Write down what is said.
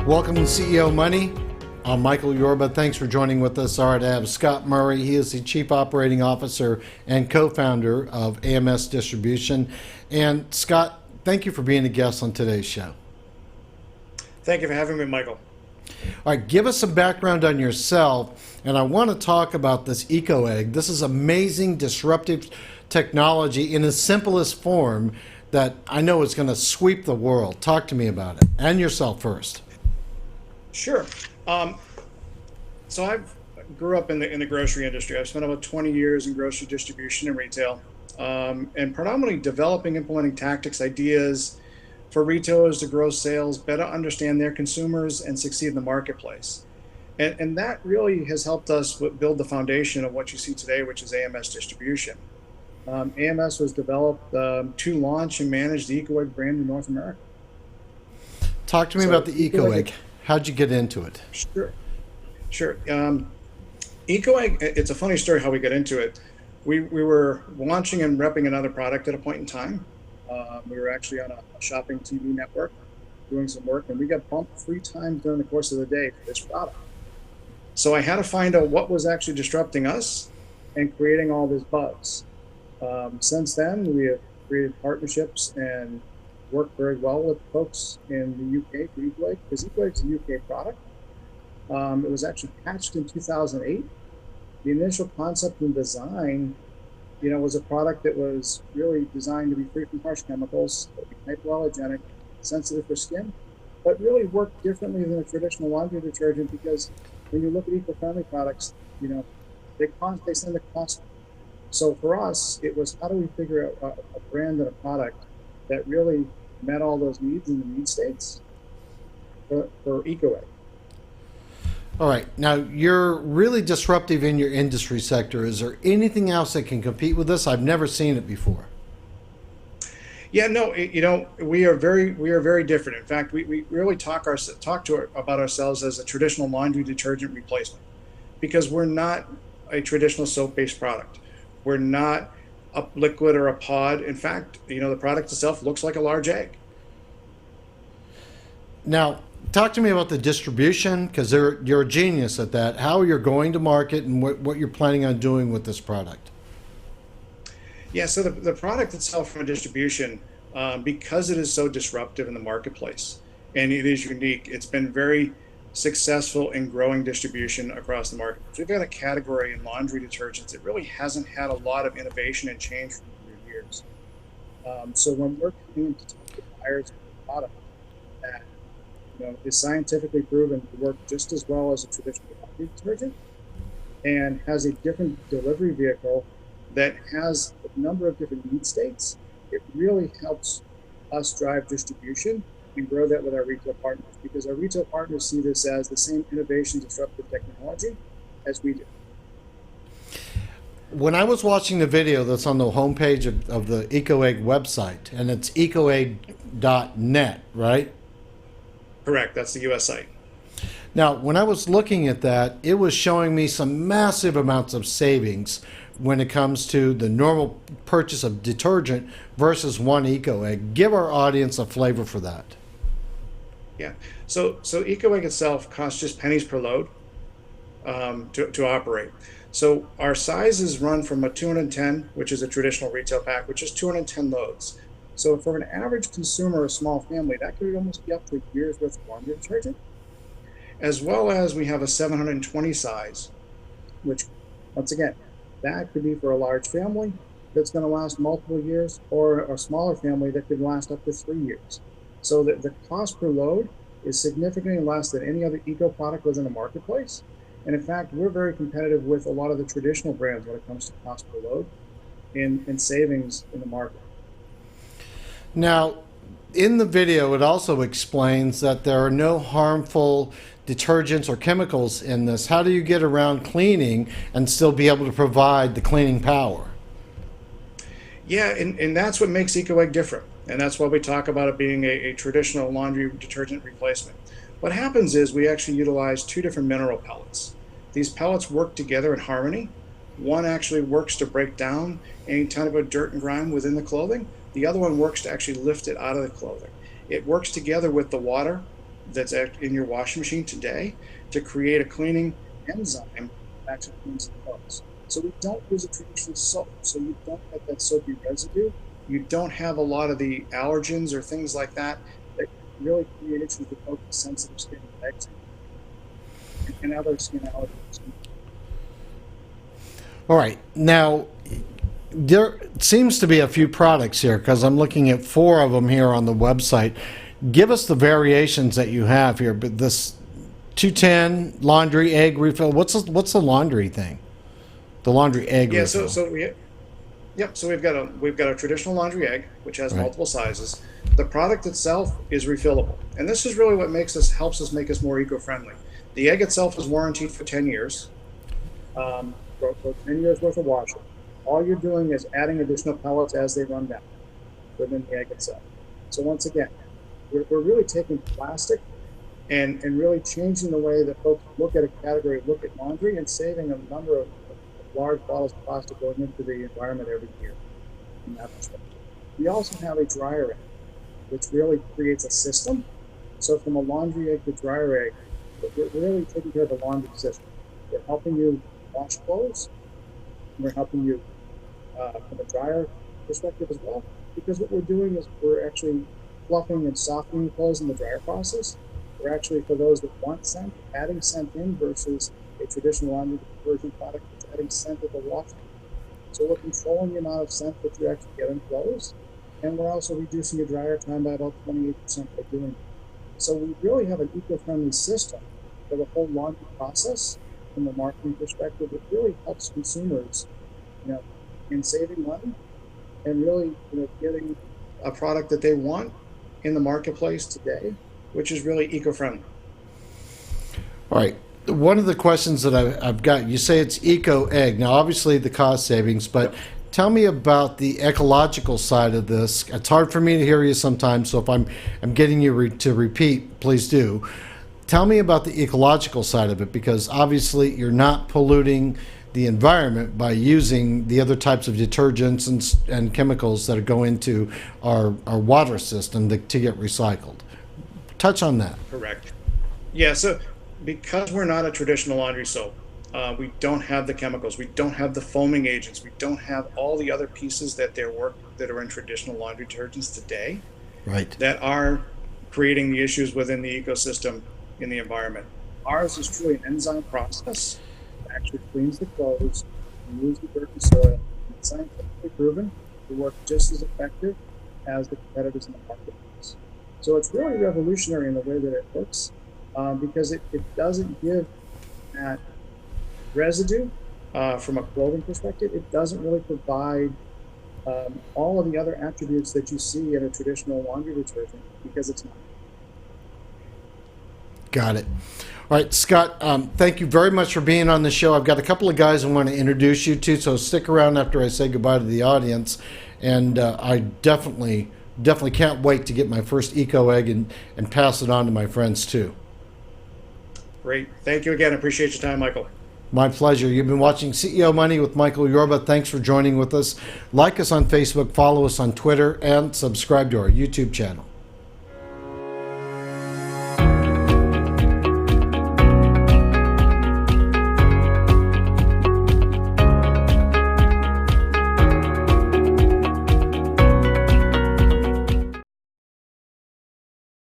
Welcome to CEO Money. I'm Michael Yorba. Thanks for joining with us. All right, I have Scott Murray. He is the Chief Operating Officer and co-founder of AMS Distribution. And Scott, thank you for being a guest on today's show. Thank you for having me, Michael. All right, give us some background on yourself. And I want to talk about this Eco Egg. This is amazing, disruptive technology in its simplest form that I know is going to sweep the world. Talk to me about it and yourself first. Sure. So I grew up in the grocery industry. I've spent about 20 years in grocery distribution and retail, and predominantly developing, implementing tactics, ideas for retailers to grow sales, better understand their consumers, and succeed in the marketplace. And that really has helped us build the foundation of what you see today, which is AMS Distribution. AMS was developed to launch and manage the Eco Egg brand in North America. Talk to me about the Eco Egg. How'd you get into it? Sure. Eco Egg, it's a funny story how we got into it. We were launching and repping another product at a point in time. We were actually on a shopping TV network doing some work, and we got bumped 3 times during the course of the day for this product. So I had to find out what was actually disrupting us and creating all this buzz. Since then, we have created partnerships and worked very well with folks in the UK for Eco Egg, because Eco Egg is a UK product. It was actually patched in 2008. The initial concept and design, was a product that was really designed to be free from harsh chemicals, hypoallergenic, sensitive for skin, but really worked differently than a traditional laundry detergent, because when you look at eco-friendly products, they tend to cost. So for us, it was how do we figure out a brand and a product that really met all those needs in the need states for Eco Egg. All right. Now, you're really disruptive in your industry sector. Is there anything else that can compete with this? I've never seen it before. Yeah, no, we are very different. In fact, we really talk about ourselves as a traditional laundry detergent replacement, because we're not a traditional soap-based product. We're not a liquid or a pod. In fact, the product itself looks like a large egg. Now, talk to me about the distribution, because you're a genius at that. How you're going to market and what you're planning on doing with this product. Yeah, so the product itself from a distribution, because it is so disruptive in the marketplace and it is unique, it's been very successful in growing distribution across the market. We've got a category in laundry detergents that really hasn't had a lot of innovation and change for years. So when we're coming to talk to buyers of the product that is scientifically proven to work just as well as a traditional laundry detergent and has a different delivery vehicle that has a number of different need states, it really helps us drive distribution and grow that with our retail partners, because our retail partners see this as the same innovation, disruptive technology as we do. When I was watching the video that's on the homepage of the Eco Egg website, and it's ecoegg.net, right? Correct. That's the US site. Now, when I was looking at that, it was showing me some massive amounts of savings when it comes to the normal purchase of detergent versus one Eco Egg. Give our audience a flavor for that. Yeah. So Eco Egg itself costs just pennies per load to operate. So our sizes run from a 210, which is a traditional retail pack, which is 210 loads. So for an average consumer, a small family, that could almost be up to a year's worth of laundry detergent. As well as we have a 720 size, which, once again, that could be for a large family that's going to last multiple years, or a smaller family that could last up to 3 years. So the cost per load is significantly less than any other eco product within the marketplace. And in fact, we're very competitive with a lot of the traditional brands when it comes to cost per load and savings in the market. Now, in the video, it also explains that there are no harmful detergents or chemicals in this. How do you get around cleaning and still be able to provide the cleaning power? Yeah, and that's what makes EcoEgg different. And that's why we talk about it being a traditional laundry detergent replacement. What happens is we actually utilize two different mineral pellets. These pellets work together in harmony. One actually works to break down any kind of dirt and grime within the clothing. The other one works to actually lift it out of the clothing. It works together with the water that's in your washing machine today to create a cleaning enzyme that actually cleans the clothes. So we don't use a traditional soap, so you don't have that soapy residue. You don't have a lot of the allergens or things like that that really create issues with both sensitive skin and eczema and other skin allergies. All right. Now, there seems to be a few products here because I'm looking at 4 of them here on the website. Give us the variations that you have here. But this 210 laundry egg refill. What's the laundry thing? The laundry egg refill. So we've got a traditional laundry egg which has multiple sizes. The product itself is refillable, and this is really what helps us make us more eco-friendly. The egg itself is warranted for 10 years. For 10 years worth of washing. All you're doing is adding additional pellets as they run down within the egg itself. So once again, we're really taking plastic and really changing the way that folks look at a category, look at laundry, and saving a number of large bottles of plastic going into the environment every year from that perspective. We also have a dryer egg, which really creates a system. So from a laundry egg to dryer egg, we're really taking care of the laundry system. We're helping you wash clothes. We're helping you from a dryer perspective as well, because what we're doing is we're actually fluffing and softening clothes in the dryer process. We're actually, for those that want scent, adding scent in versus a traditional laundry detergent product that's adding scent at the washing. So we're controlling the amount of scent that you actually get in clothes, and we're also reducing your dryer time by about 28% by doing it. So we really have an eco-friendly system for the whole laundry process. From a marketing perspective, it really helps consumers, in saving money and really, getting a product that they want in the marketplace today, which is really eco-friendly. All right. One of the questions that I've got, you say it's EcoEgg. Now, obviously the cost savings, but tell me about the ecological side of this. It's hard for me to hear you sometimes, so if I'm getting you to repeat, please do. Tell me about the ecological side of it, because obviously you're not polluting the environment by using the other types of detergents and chemicals that go into our water system to get recycled. Touch on that. Correct. Yeah, so because we're not a traditional laundry soap, we don't have the chemicals, we don't have the foaming agents, we don't have all the other pieces that are in traditional laundry detergents today, right, that are creating the issues within the ecosystem in the environment. Ours is truly an enzyme process that actually cleans the clothes, removes the dirt and soil, and it's scientifically proven to work just as effective as the competitors in the marketplace. So it's really revolutionary in the way that it works, because it doesn't give that residue from a clothing perspective. It doesn't really provide all of the other attributes that you see in a traditional laundry detergent, because it's not. Got it. All right, Scott, thank you very much for being on the show. I've got a couple of guys I want to introduce you to, so stick around after I say goodbye to the audience. And I definitely can't wait to get my first EcoEgg and pass it on to my friends too. Great. Thank you again. I appreciate your time, Michael. My pleasure. You've been watching CEO Money with Michael Yorba. Thanks for joining with us. Like us on Facebook, follow us on Twitter, and subscribe to our YouTube channel.